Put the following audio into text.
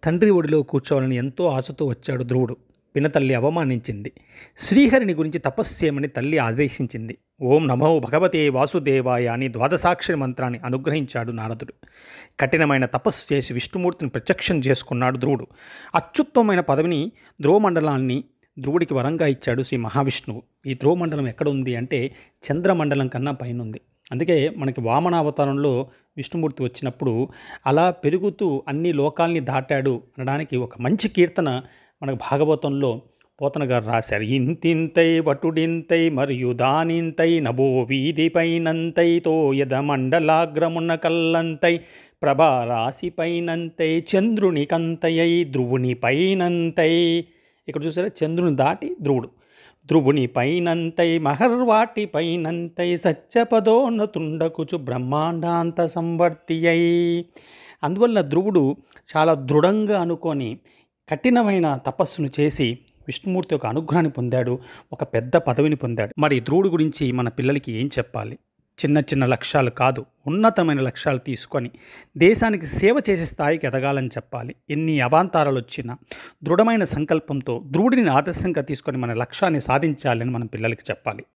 తండ్రి ఒడిలో కూర్చోవాలని ఎంతో ఆశతో వచ్చాడు ధ్రువుడు. పినతల్లి అవమానించింది. శ్రీహరిని గురించి తపస్సు చేయమని తల్లి ఆదేశించింది. ఓం నమో భగవతే వాసుదేవాయ అని ద్వాదశాక్షరి మంత్రాన్ని అనుగ్రహించాడు నారదుడు. కఠినమైన తపస్సు చేసి విష్ణుమూర్తిని ప్రత్యక్షం చేసుకున్నాడు ధ్రువుడు. అత్యుత్తమమైన పదవిని ధ్రువమండలాన్ని ధ్రువుడికి వరంగా ఇచ్చాడు శ్రీ మహావిష్ణువు. ఈ ధ్రువమండలం ఎక్కడ ఉంది అంటే చంద్రమండలం కన్నా పైన ఉంది. అందుకే మనకి వామనావతారంలో విష్ణుమూర్తి వచ్చినప్పుడు అలా పెరుగుతూ అన్ని లోకాల్ని దాటాడు అనడానికి ఒక మంచి కీర్తన మనకు భాగవతంలో పోతన గారు రాశారు. ఇంతింతై వటుడింతై మరియు దానింతై నభో వీధిపైనంతై తోయద మండలాగ్రమున కల్లంతై ప్రభారాశి పైనంతై చంద్రుని కంతయై ధ్రువుని పైనంతై. ఇక్కడ చూసారా, చంద్రుని దాటి ధ్రువుడు. ధ్రువుని పైనంతై మహర్వాటి పైనంతై సత్యపదోన్నతుండకుచు బ్రహ్మాండాంత సంవర్తియై. అందువల్ల ధ్రువుడు చాలా దృఢంగా అనుకొని కఠినమైన తపస్సును చేసి విష్ణుమూర్తి యొక్క అనుగ్రహాన్ని పొందాడు, ఒక పెద్ద పదవిని పొందాడు. మరి ధ్రువుడి గురించి మన పిల్లలకి ఏం చెప్పాలి? చిన్న చిన్న లక్ష్యాలు కాదు, ఉన్నతమైన లక్ష్యాలు తీసుకొని దేశానికి సేవ చేసే స్థాయికి ఎదగాలని చెప్పాలి. ఎన్ని అవాంతరాలు వచ్చినా దృఢమైన సంకల్పంతో ధ్రువుడిని ఆదర్శంగా తీసుకొని మన లక్ష్యాన్ని సాధించాలని మనం పిల్లలకి చెప్పాలి.